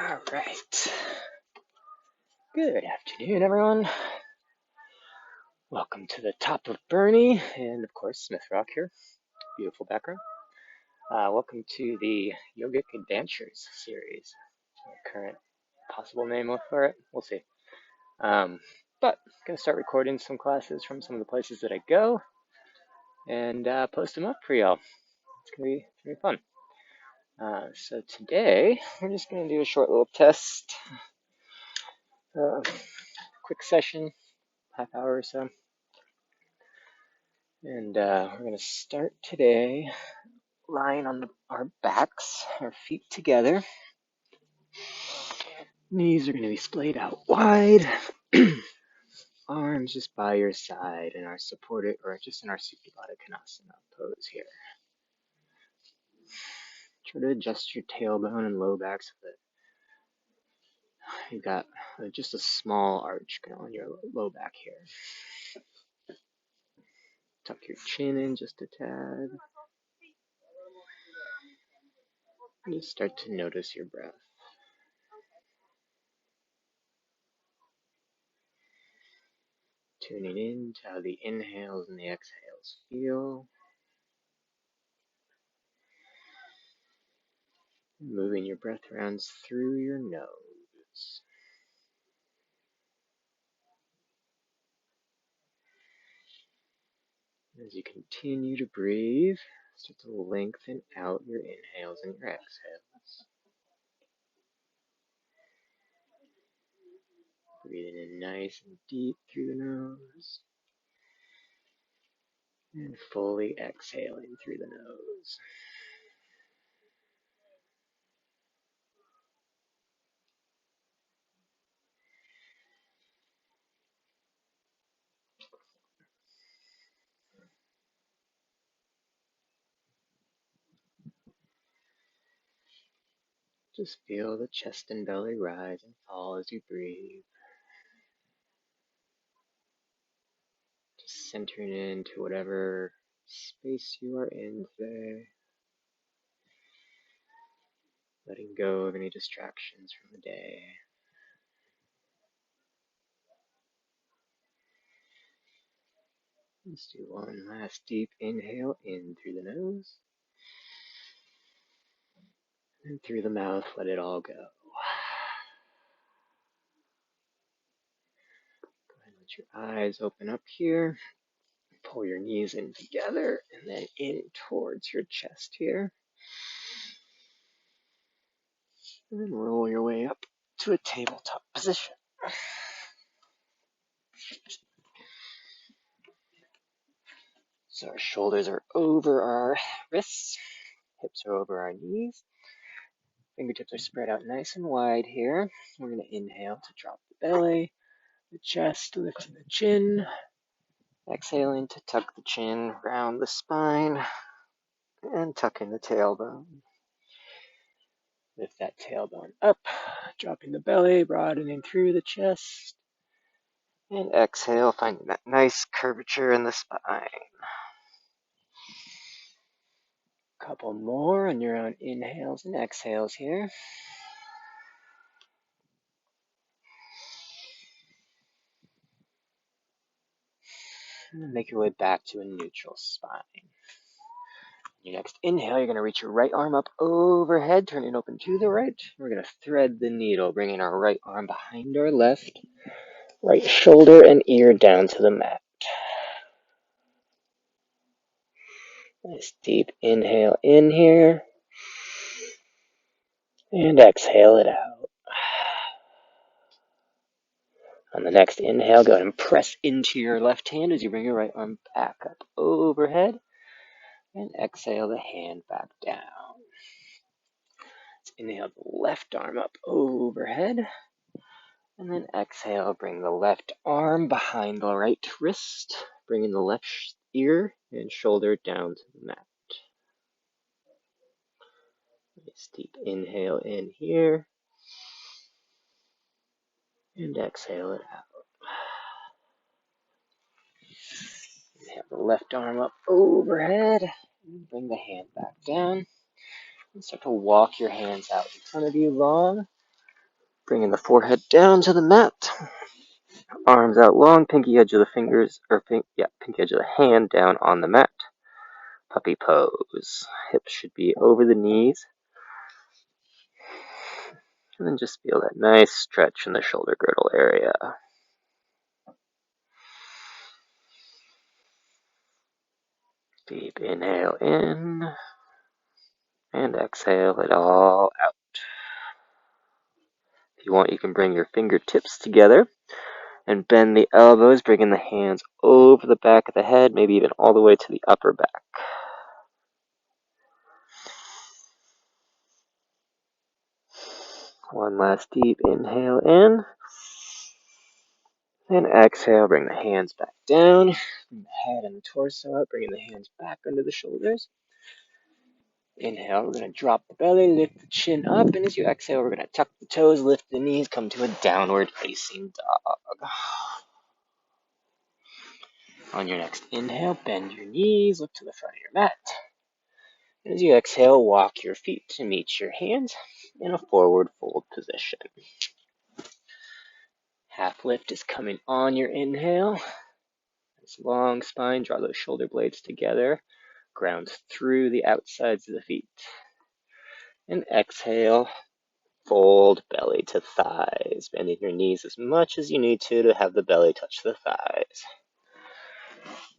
All right. Good afternoon, everyone. Welcome to the top of Bernie, and of course, Smith Rock here. Beautiful background. Welcome to the Yogic AdVANture Series. Our current possible name for it, we'll see. But I'm gonna start recording some classes from some of the places that I go, and post them up for y'all. It's gonna be fun. So today we're just gonna do a short little test, quick session, half hour or so. And we're going to start today lying on our backs, our feet together. Knees are going to be splayed out wide. Arms just by your side in our supported, or just in our Supta Konasana pose here. Try to adjust your tailbone and low back so that you've got just a small arch going on your low back here. Tuck your chin in just a tad. And just start to notice your breath. Tuning in to how the inhales and the exhales feel. Moving your breath around through your nose. As you continue to breathe, start to lengthen out your inhales and your exhales. Breathing in nice and deep through the nose. And fully exhaling through the nose. Just feel the chest and belly rise and fall as you breathe. Just centering into whatever space you are in today. Letting go of any distractions from the day. Let's do one last deep inhale in through the nose. And through the mouth, let it all go. Go ahead and let your eyes open up here. Pull your knees in together and then in towards your chest here. And then roll your way up to a tabletop position. So our shoulders are over our wrists, hips are over our knees. Fingertips are spread out nice and wide here. We're going to inhale to drop the belly, the chest, lifting the chin. Exhaling to tuck the chin, round the spine, and tucking the tailbone. Lift that tailbone up, dropping the belly, broadening through the chest. And exhale, finding that nice curvature in the spine. Couple more on your own inhales and exhales here. And then make your way back to a neutral spine. Your next inhale, you're going to reach your right arm up overhead, turning open to the right. We're going to thread the needle, bringing our right arm behind our left, right shoulder and ear down to the mat. Nice deep inhale in here, and exhale it out. On the next inhale, go ahead and press into your left hand as you bring your right arm back up overhead, and exhale the hand back down. Let's inhale the left arm up overhead, and then exhale, bring the left arm behind the right wrist, bringing the left ear and shoulder down to the mat. Nice deep inhale in here, and exhale it out. Inhale the left arm up overhead, and bring the hand back down. And start to walk your hands out in front of you long, Bringing the forehead down to the mat. Arms out long, pinky edge of the fingers, pinky edge of the hand down on the mat. Puppy pose. Hips should be over the knees. And then just feel that nice stretch in the shoulder girdle area. Deep inhale in. And exhale it all out. If you want, you can bring your fingertips together and bend the elbows, bringing the hands over the back of the head, maybe even all the way to the upper back. One last deep inhale in. And exhale, bring the hands back down. Bring the head and the torso up, bringing the hands back under the shoulders. Inhale, we're going to drop the belly, lift the chin up, and as you exhale, we're going to tuck the toes, lift the knees, come to a downward facing dog. On your next inhale, bend your knees, look to the front of your mat. And as you exhale, walk your feet to meet your hands in a forward fold position. Half lift is coming on your inhale. Nice long spine, draw those shoulder blades together. Ground through the outsides of the feet. And exhale, fold belly to thighs, bending your knees as much as you need to have the belly touch the thighs.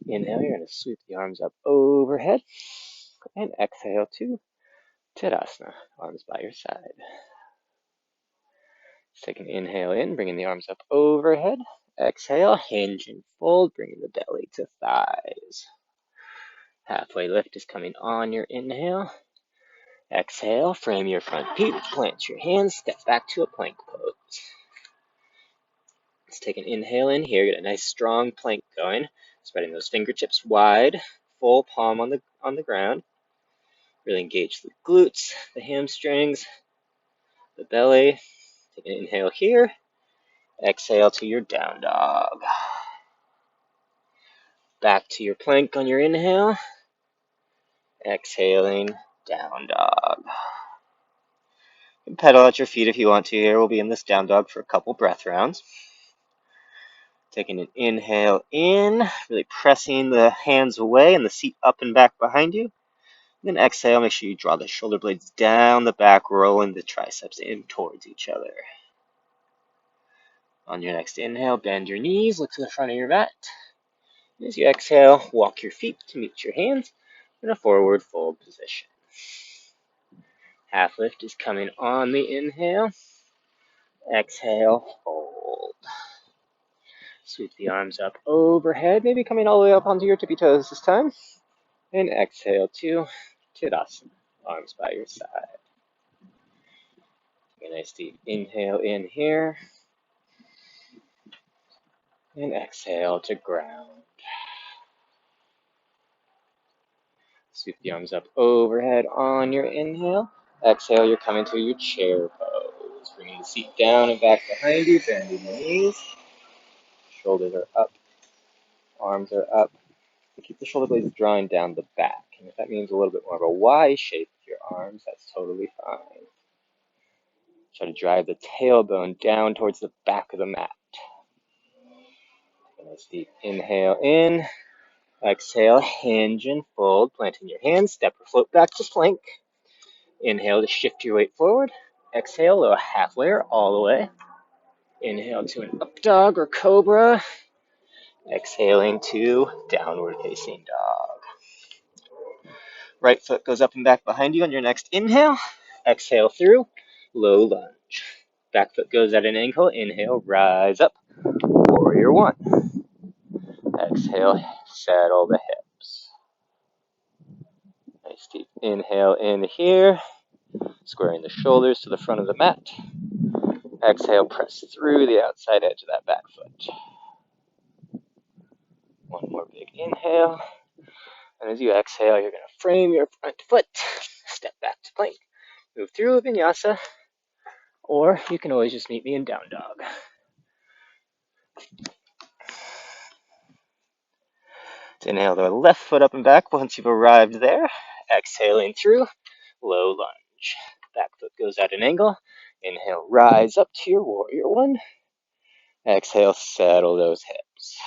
Inhale, you're going to sweep the arms up overhead. And exhale to Tadasana, arms by your side. Let's take an inhale in, bringing the arms up overhead. Exhale, hinge and fold, bringing the belly to thighs. Halfway lift is coming on your inhale. Exhale, frame your front feet, plant your hands, step back to a plank pose. Let's take an inhale in here, get a nice strong plank going, spreading those fingertips wide, full palm on the ground. Really engage the glutes, the hamstrings, the belly. Take an inhale here. Exhale to your down dog. Back to your plank on your inhale. Exhaling, down dog. You can pedal at your feet if you want to here. We'll be in this down dog for a couple breath rounds. Taking an inhale in, really pressing the hands away and the seat up and back behind you. Then exhale, make sure you draw the shoulder blades down the back, rolling the triceps in towards each other. On your next inhale, bend your knees, look to the front of your mat. As you exhale, walk your feet to meet your hands in a forward fold position. Half lift is coming on the inhale. Exhale, fold. Sweep the arms up overhead, maybe coming all the way up onto your tippy toes this time. And exhale to Tadasana, arms by your side. Take a nice deep inhale in here. And exhale to ground. Sweep the arms up overhead on your inhale. Exhale, you're coming to your chair pose. Bringing the seat down and back behind you, bending the knees. Shoulders are up, arms are up. Keep the shoulder blades drawing down the back. And if that means a little bit more of a Y shape with your arms, that's totally fine. Try to drive the tailbone down towards the back of the mat. Take a nice deep inhale in. Exhale, hinge and fold, planting your hands, step or float back to plank. Inhale to shift your weight forward. Exhale, a halfway or all the way. Inhale to an up dog or cobra. Exhaling to downward facing dog. Right foot goes up and back behind you on your next inhale. Exhale through, low lunge. Back foot goes at an angle. Inhale, rise up, warrior one. Exhale, settle the hips. Nice deep inhale in here. Squaring the shoulders to the front of the mat. Exhale, press through the outside edge of that back foot. One more big inhale. And as you exhale, you're going to frame your front foot. Step back to plank. Move through a vinyasa. Or you can always just meet me in down dog. So inhale the left foot up and back once you've arrived there. Exhaling through, low lunge. Back foot goes at an angle. Inhale, rise up to your warrior one. Exhale, settle those hips.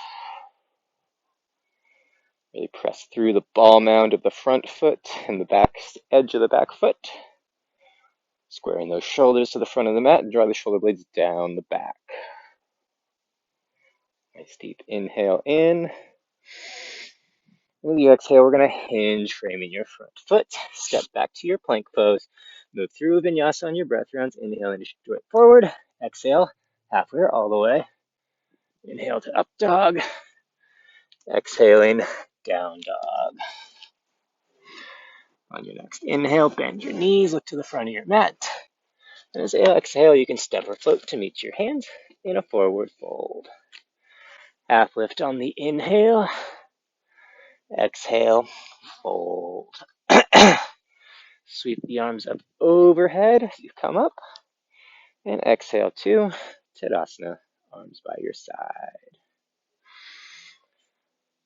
Really press through the ball mound of the front foot and the back edge of the back foot. Squaring those shoulders to the front of the mat and draw the shoulder blades down the back. Nice deep inhale in. When you exhale, we're going to hinge, framing your front foot. Step back to your plank pose. Move through vinyasa on your breath rounds. Inhale and do it forward. Exhale, halfway or all the way. Inhale to up dog. Exhaling, down dog. On your next inhale, bend your knees, look to the front of your mat. And as you exhale, you can step or float to meet your hands in a forward fold. Half lift on the inhale. Exhale, fold. Sweep the arms up overhead as you come up. And exhale to Tadasana, arms by your side.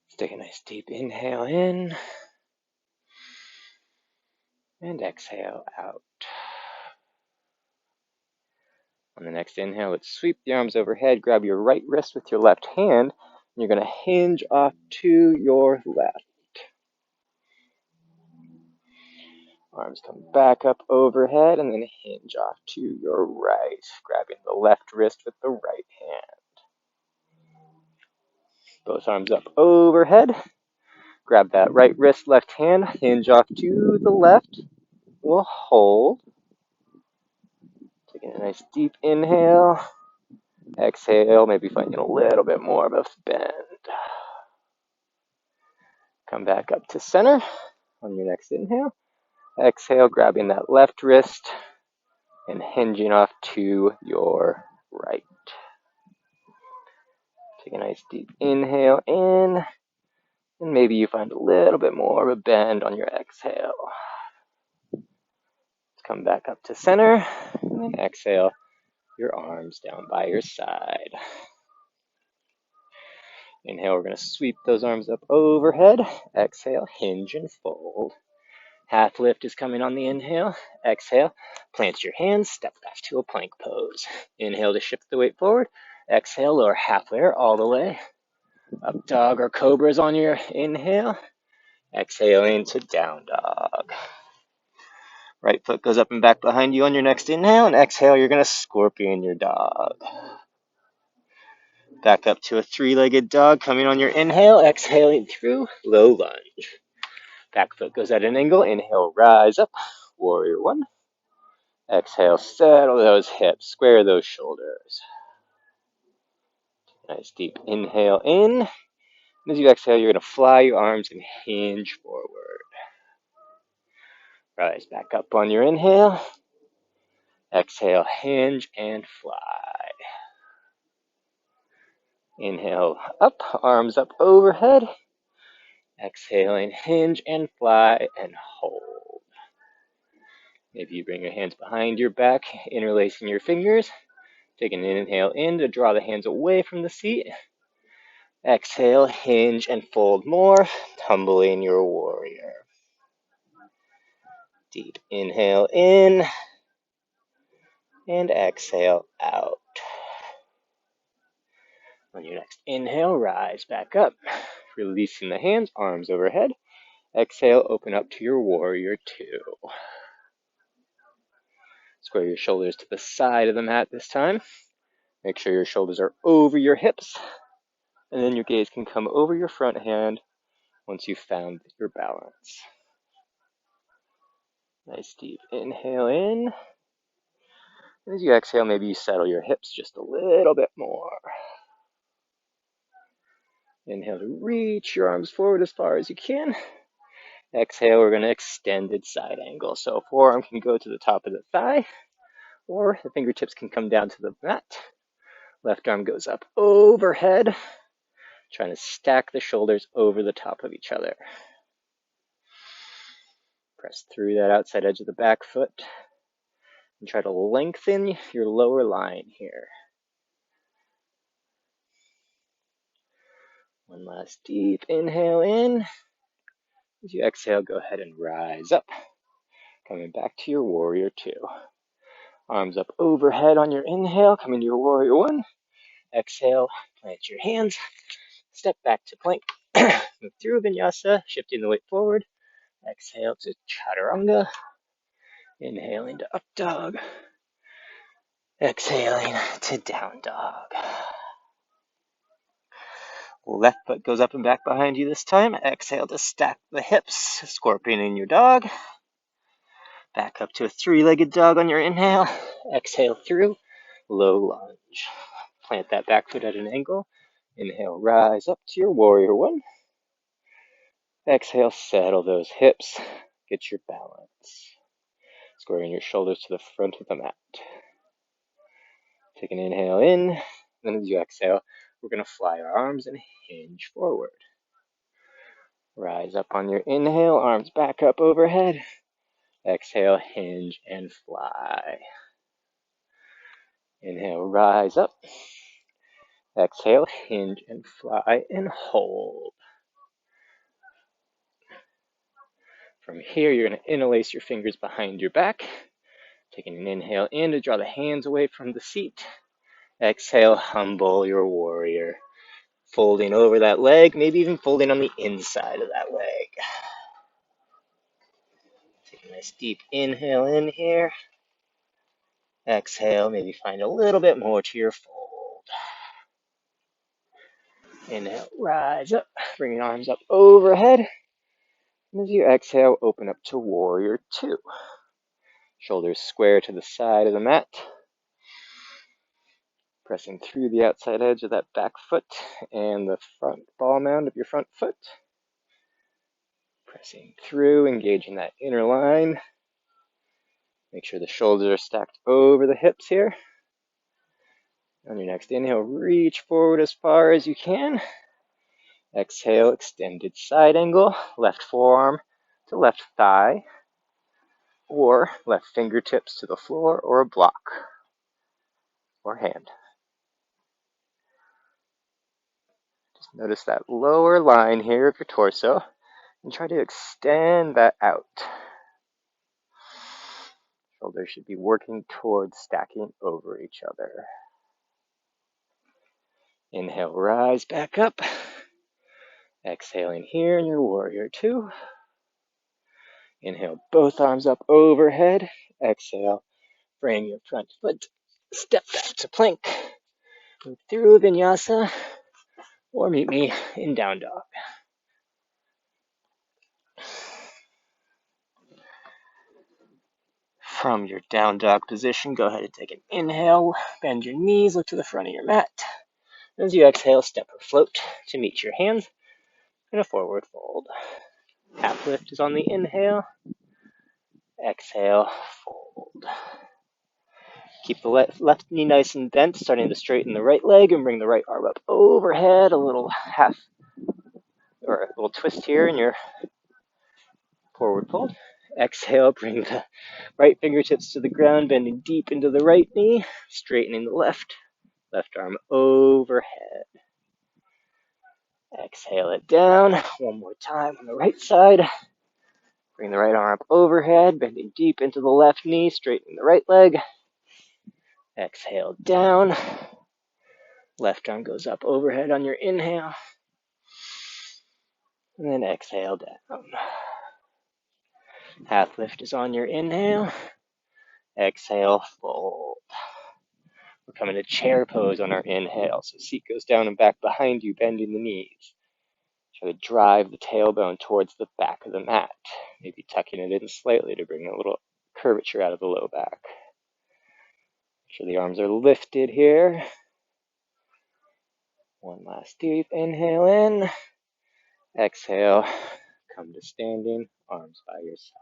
Let's take a nice deep inhale in. And exhale out. On the next inhale, let's sweep the arms overhead. Grab your right wrist with your left hand. And you're going to hinge off to your left. Arms come back up overhead and then hinge off to your right, grabbing the left wrist with the right hand. Both arms up overhead. Grab that right wrist, left hand, hinge off to the left. We'll hold. Taking a nice deep inhale. Exhale, maybe finding a little bit more of a bend. Come back up to center on your next inhale. Exhale, grabbing that left wrist and hinging off to your right. Take a nice deep inhale in, and maybe you find a little bit more of a bend on your exhale. Let's come back up to center, and then exhale, your arms down by your side. Inhale, we're going to sweep those arms up overhead. Exhale, hinge and fold. Half lift is coming on the inhale. Exhale, plant your hands, step back to a plank pose. Inhale to shift the weight forward. Exhale, lower halfway or all the way. Up dog or cobras on your inhale. Exhale into down dog. Right foot goes up and back behind you on your next inhale. And exhale, you're going to scorpion your dog. Back up to a three-legged dog coming on your inhale. Exhaling through low lunge. Back foot goes at an angle. Inhale, rise up. Warrior one. Exhale, settle those hips. Square those shoulders. Nice deep inhale in. And as you exhale, you're going to fly your arms and hinge forward. Rise back up on your inhale. Exhale, hinge and fly. Inhale, up, arms up overhead. Exhaling, hinge and fly and hold. Maybe you bring your hands behind your back, interlacing your fingers. Take an inhale in to draw the hands away from the seat. Exhale, hinge and fold more, tumbling your warrior. Deep inhale in and exhale out. On your next inhale, rise back up, releasing the hands, arms overhead. Exhale, open up to your warrior two. Square your shoulders to the side of the mat this time. Make sure your shoulders are over your hips, and then your gaze can come over your front hand once you've found your balance. Nice deep inhale in. And as you exhale, maybe you settle your hips just a little bit more. Inhale to reach your arms forward as far as you can. Exhale, we're going to extended side angle. So forearm can go to the top of the thigh, or the fingertips can come down to the mat. Left arm goes up overhead, trying to stack the shoulders over the top of each other. Press through that outside edge of the back foot and try to lengthen your lower line here. One last deep inhale in. As you exhale, go ahead and rise up, coming back to your warrior two. Arms up overhead on your inhale, come into your warrior one. Exhale, plant your hands, step back to plank. Move through vinyasa, shifting the weight forward. Exhale to chaturanga. Inhale into up dog. Exhaling to down dog. Left foot goes up and back behind you this time. Exhale to stack the hips. Scorpion in your dog. Back up to a three-legged dog on your inhale. Exhale through. Low lunge. Plant that back foot at an angle. Inhale, rise up to your warrior one. Exhale, settle those hips. Get your balance. Squaring your shoulders to the front of the mat. Take an inhale in. Then as you exhale, we're going to fly our arms and hinge forward. Rise up on your inhale, arms back up overhead. Exhale, hinge and fly. Inhale, rise up. Exhale, hinge and fly and hold. From here, you're going to interlace your fingers behind your back. Taking an inhale in to draw the hands away from the seat. Exhale, humble your warrior. Folding over that leg, maybe even folding on the inside of that leg. Take a nice deep inhale in here. Exhale, maybe find a little bit more to your fold. Inhale, rise up, bring your arms up overhead. And as you exhale, open up to warrior two. Shoulders square to the side of the mat. Pressing through the outside edge of that back foot and the front ball mound of your front foot. Pressing through, engaging that inner line. Make sure the shoulders are stacked over the hips here. On your next inhale, reach forward as far as you can. Exhale, extended side angle, left forearm to left thigh, or left fingertips to the floor or a block or hand. Just notice that lower line here of your torso and try to extend that out. Shoulders should be working towards stacking over each other. Inhale, rise back up. Exhaling here in your warrior two. Inhale, both arms up overhead. Exhale, bring your front foot, step back to plank. Move through vinyasa, or meet me in down dog. From your down dog position, go ahead and take an inhale. Bend your knees, look to the front of your mat. As you exhale, step or float to meet your hands in a forward fold. Half lift is on the inhale. Exhale, fold. Keep the left knee nice and bent, starting to straighten the right leg and bring the right arm up overhead. A little half or a little twist here in your forward fold. Exhale, bring the right fingertips to the ground, bending deep into the right knee, straightening the left arm overhead. Exhale it down. One more time on the right side. Bring the right arm up overhead, bending deep into the left knee, straightening the right leg. Exhale down. Left arm goes up overhead on your inhale. And then exhale down. Half lift is on your inhale. Exhale, fold. We're coming to chair pose on our inhale. So seat goes down and back behind you, bending the knees. Try to drive the tailbone towards the back of the mat. Maybe tucking it in slightly to bring a little curvature out of the low back. Make sure the arms are lifted here. One last deep inhale in. Exhale, come to standing, arms by your side.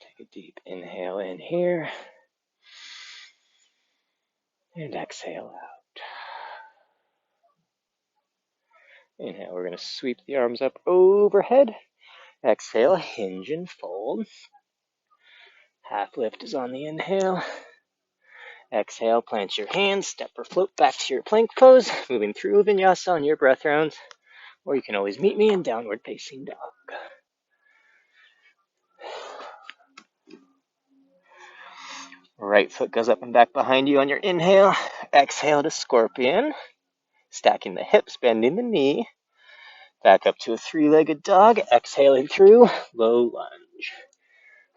Take a deep inhale in here. And exhale out. Inhale, we're going to sweep the arms up overhead. Exhale, hinge and fold. Half lift is on the inhale. Exhale, plant your hands, step or float back to your plank pose, moving through vinyasa on your breath rounds, or you can always meet me in downward facing dog. right foot goes up and back behind you on your inhale. Exhale to scorpion. Stacking the hips, bending the knee. Back up to a three-legged dog. Exhaling through, low lunge.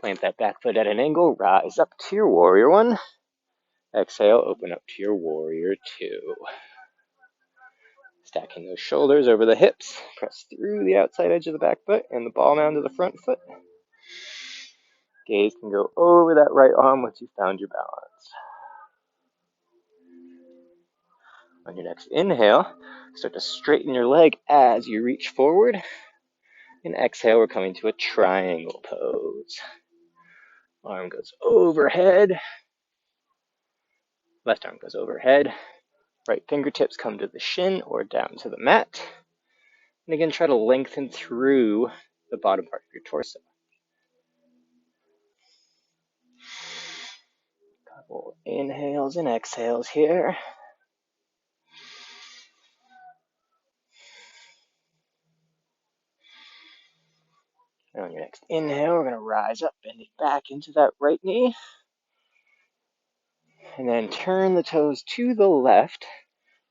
Plant that back foot at an angle. Rise up to your warrior one. Exhale, open up to your warrior two. Stacking those shoulders over the hips. Press through the outside edge of the back foot and the ball mound of the front foot. Gaze can go over that right arm once you've found your balance. On your next inhale, start to straighten your leg as you reach forward. And exhale, we're coming to a triangle pose. Arm goes overhead. Left arm goes overhead. Right fingertips come to the shin or down to the mat. And again, try to lengthen through the bottom part of your torso. Couple inhales and exhales here. And on your next inhale, we're going to rise up, bend it back into that right knee. And then turn the toes to the left.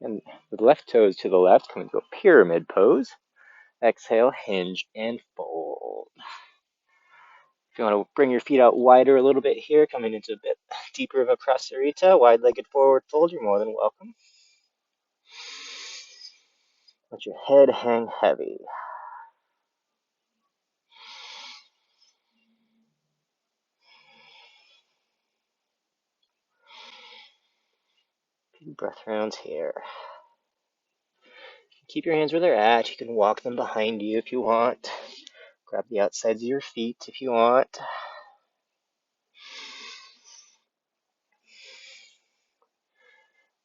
And the left toes to the left, come into a pyramid pose. Exhale, hinge, and fold. If you want to bring your feet out wider a little bit here, coming into a bit deeper of a prasarita, wide-legged forward fold, you're more than welcome. Let your head hang heavy. Few breath rounds here. Keep your hands where they're at. You can walk them behind you if you want. Grab the outsides of your feet if you want.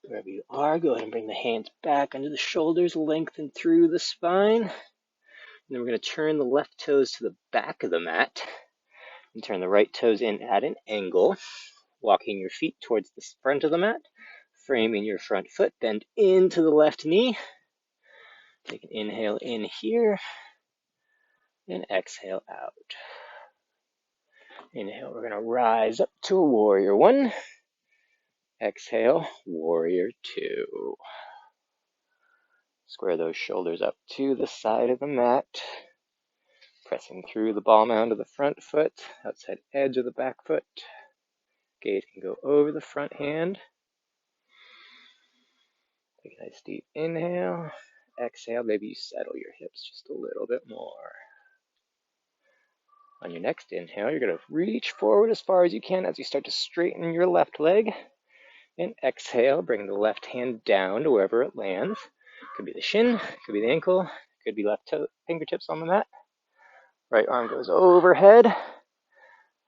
Wherever you are, go ahead and bring the hands back under the shoulders, lengthen through the spine. And then we're going to turn the left toes to the back of the mat and turn the right toes in at an angle, walking your feet towards the front of the mat, framing your front foot, bend into the left knee. Take an inhale in here and exhale out. Inhale, we're going to rise up to a warrior one. Exhale, warrior two. Square those shoulders up to the side of the mat. Pressing through the ball mound of the front foot, outside edge of the back foot. Gaze can go over the front hand. Take a nice deep inhale. Exhale, maybe you settle your hips just a little bit more. On your next inhale, you're going to reach forward as far as you can as you start to straighten your left leg. And exhale, bring the left hand down to wherever it lands. Could be the shin, could be the ankle, could be left toe, fingertips on the mat. Right arm goes overhead.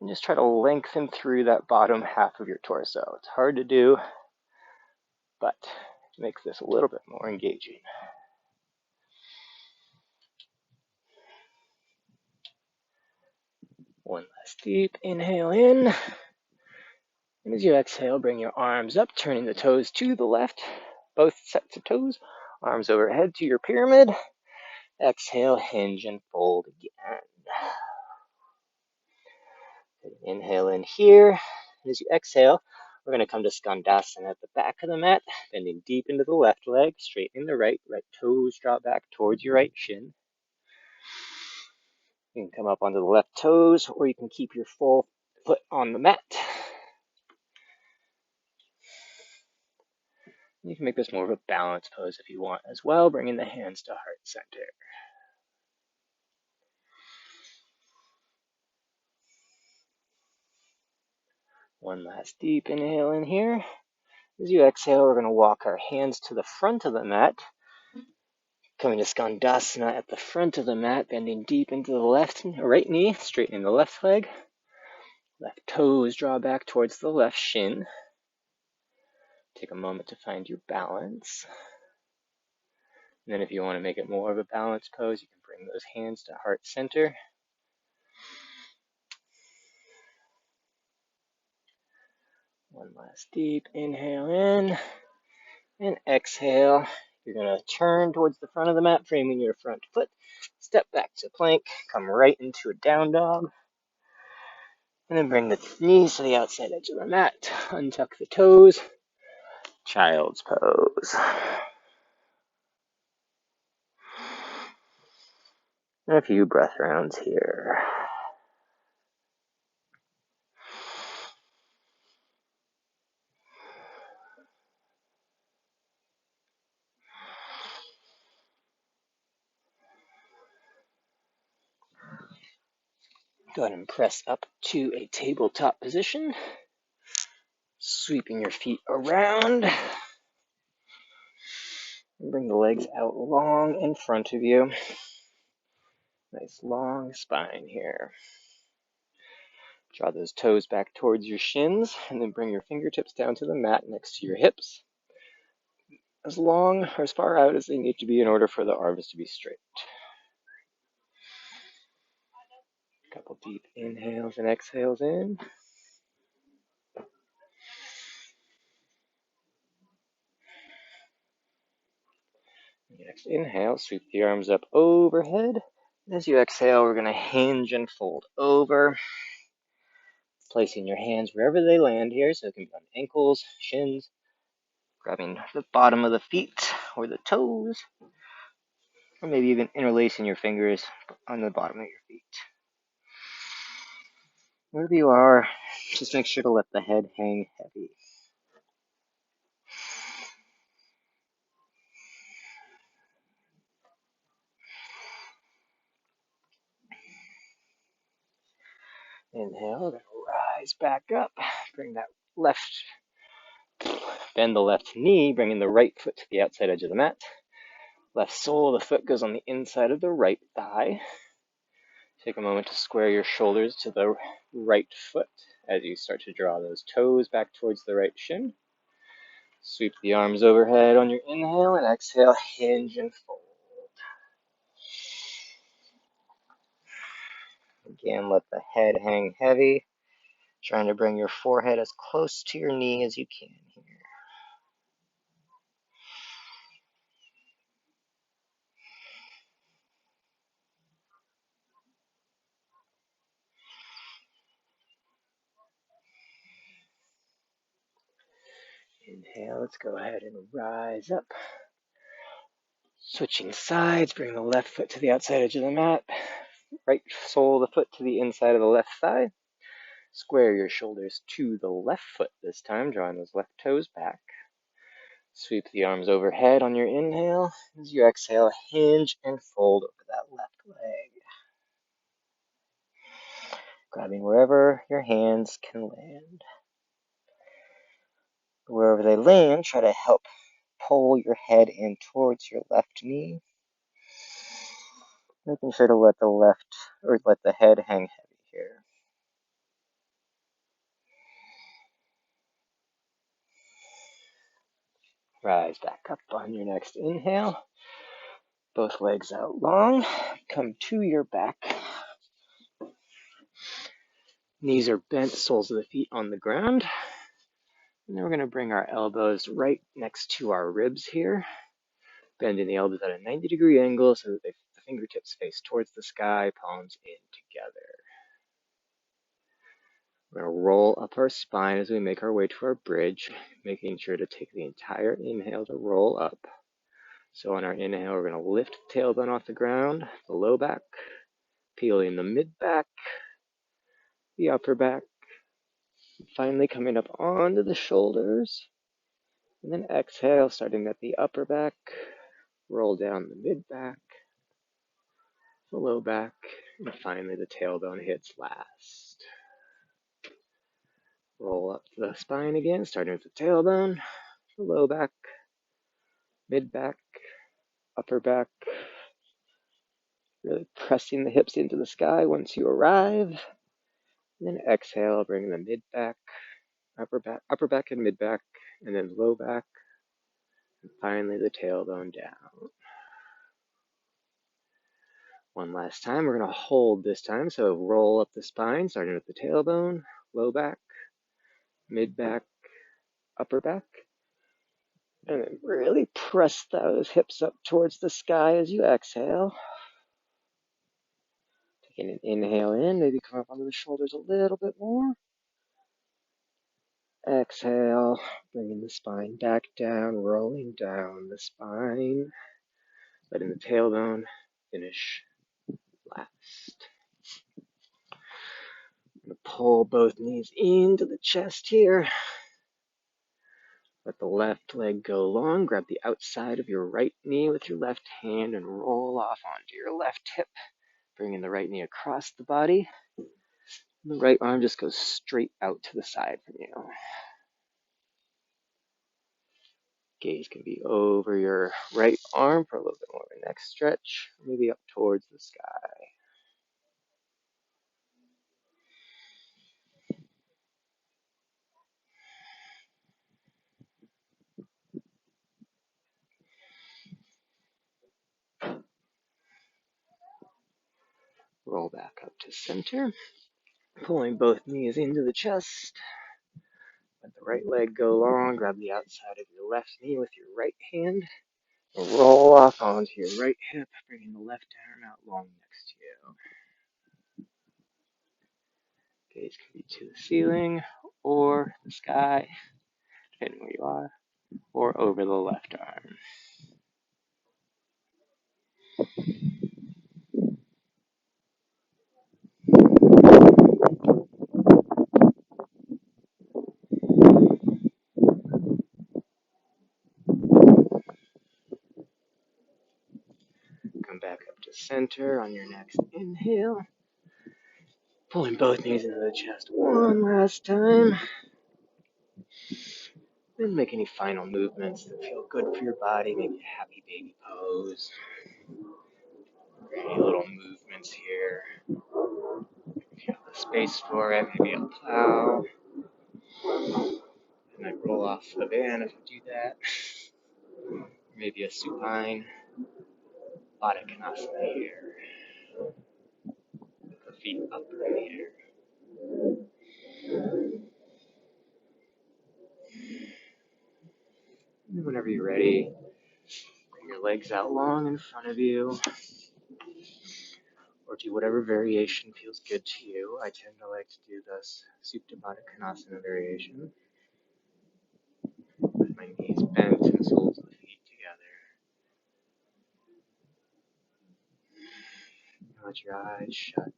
And just try to lengthen through that bottom half of your torso. It's hard to do, but it makes this a little bit more engaging. One last deep inhale in. And as you exhale, bring your arms up, turning the toes to the left. Both sets of toes. Arms overhead to your pyramid. Exhale, hinge, and fold again. Inhale in here. And as you exhale, we're going to come to Skandasana at the back of the mat, bending deep into the left leg, straightening the right. Right toes draw back towards your right shin. You can come up onto the left toes, or you can keep your full foot on the mat. You can make this more of a balance pose if you want as well, bringing the hands to heart center. One last deep inhale in here. As you exhale, we're going to walk our hands to the front of the mat, coming to Skandasana at the front of the mat, bending deep into the right knee, straightening the left leg. Left toes draw back towards the left shin. Take a moment to find your balance. And then if you want to make it more of a balanced pose, you can bring those hands to heart center. One last deep inhale in, and exhale. You're going to turn towards the front of the mat, framing your front foot. Step back to plank, come right into a down dog. And then bring the knees to the outside edge of the mat. Untuck the toes. Child's pose. And a few breath rounds here. Go ahead and press up to a tabletop position. Sweeping your feet around. Bring the legs out long in front of you. Nice long spine here. Draw those toes back towards your shins, and then bring your fingertips down to the mat next to your hips. As long or as far out as they need to be in order for the arms to be straight. A couple deep inhales and exhales in. Next inhale, sweep the arms up overhead. As you exhale, we're going to hinge and fold over. Placing your hands wherever they land here, so it can be on ankles, shins, grabbing the bottom of the feet or the toes, or maybe even interlacing your fingers on the bottom of your feet. Wherever you are, just make sure to let the head hang heavy. Inhale, then rise back up. Bring that bend the left knee, bringing the right foot to the outside edge of the mat. Left sole of the foot goes on the inside of the right thigh. Take a moment to square your shoulders to the right foot as you start to draw those toes back towards the right shin. Sweep the arms overhead on your inhale, and exhale, hinge and fold. Again, let the head hang heavy, trying to bring your forehead as close to your knee as you can here. Inhale, let's go ahead and rise up. Switching sides, bring the left foot to the outside edge of the mat. Right sole of the foot to the inside of the left thigh. Square your shoulders to the left foot this time, drawing those left toes back. Sweep the arms overhead on your inhale. As you exhale, hinge and fold over that left leg. Grabbing wherever your hands can land. Wherever they land, try to help pull your head in towards your left knee. Making sure to let the head hang heavy here. Rise back up on your next inhale. Both legs out long. Come to your back. Knees are bent, soles of the feet on the ground. And then we're going to bring our elbows right next to our ribs here. Bending the elbows at a 90-degree angle so that the fingertips face towards the sky, palms in together. We're going to roll up our spine as we make our way to our bridge, making sure to take the entire inhale to roll up. So on our inhale, we're going to lift the tailbone off the ground, the low back, peeling the mid back, the upper back, finally coming up onto the shoulders. And then exhale, starting at the upper back, roll down the mid back, the low back, and finally the tailbone hits last. Roll up the spine again, starting with the tailbone, the low back, mid back, upper back, really pressing the hips into the sky once you arrive. And then exhale, bring the mid back, upper back and mid back, and then low back, and finally the tailbone down. One last time, we're going to hold this time, so roll up the spine, starting with the tailbone, low back, mid back, upper back, and then really press those hips up towards the sky as you exhale. Taking an inhale in, maybe come up onto the shoulders a little bit more. Exhale, bringing the spine back down, rolling down the spine, letting the tailbone finish last. I'm going to pull both knees into the chest here. Let the left leg go long. Grab the outside of your right knee with your left hand and roll off onto your left hip, bringing the right knee across the body. The right arm just goes straight out to the side from you. Gaze can be over your right arm for a little bit more of a neck stretch, maybe up towards the sky. Roll back up to center, pulling both knees into the chest. Let the right leg go long. Grab the outside of your left knee with your right hand. Roll off onto your right hip, bringing the left arm out long next to you. Gaze can be to the ceiling or the sky, depending where you are, or over the left arm. Come back up to center on your next inhale. Pulling both knees into the chest one last time. Then make any final movements that feel good for your body. Maybe a happy baby pose. Or any little movements here. If you have the space for it, maybe a plow. And then roll off the van if you do that. Maybe a supine Baddha here. The feet up in the air. And whenever you're ready, bring your legs out long in front of you. Or do whatever variation feels good to you. I tend to like to do this Supta Baddha variation. With my knees bent and soles of the feet together. Let your eyes shut.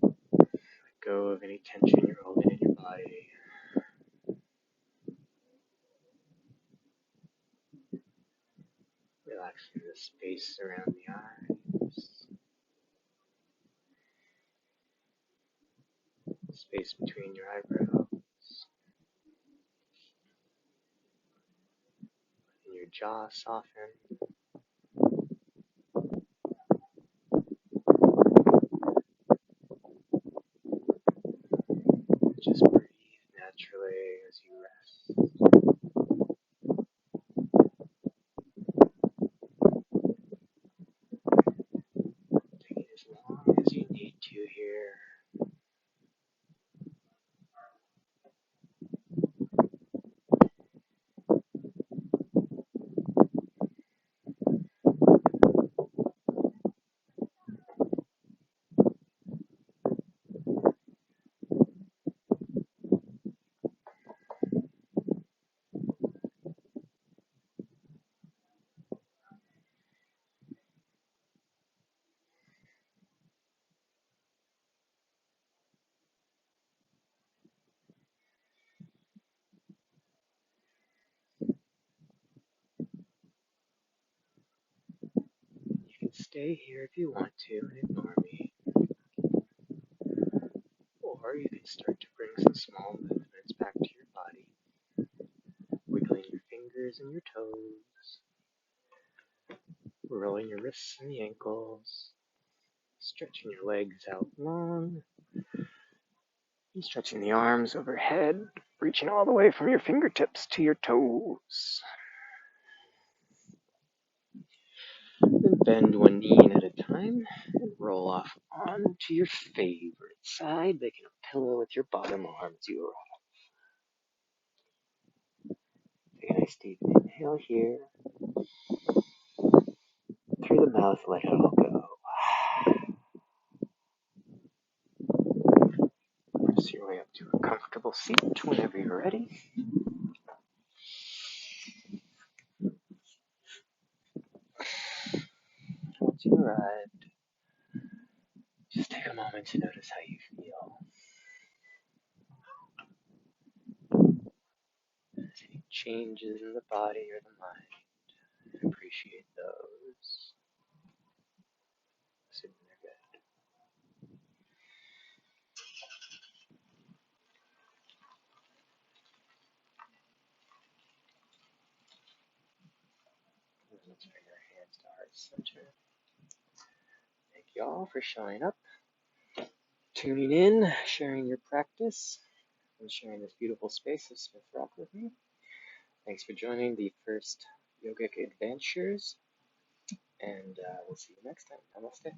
Let go of any tension you're holding in your body. Relaxing the space around the eyes. Space between your eyebrows. And your jaw soften. Just breathe naturally as you rest. Take it as long as you need to here. You can stay here if you want to and ignore me. Or you can start to bring some small movements back to your body. Wiggling your fingers and your toes. Rolling your wrists and the ankles. Stretching your legs out long. And stretching the arms overhead. Reaching all the way from your fingertips to your toes. Then bend one knee in at a time and roll off onto your favorite side, making a pillow with your bottom arm as you arrive. Taking Nice deep inhale here. Through the mouth, let it all go. Press your way up to a comfortable seat whenever you're ready. Once you've arrived, just take a moment to notice how you feel. Any changes in the body or the mind, appreciate those. Assuming they're good. Let's bring our hands to heart center. Thank you all for showing up, tuning in, sharing your practice, and sharing this beautiful space of Smith Rock with me. Thanks for joining the first Yogic Adventures, and we'll see you next time. Namaste.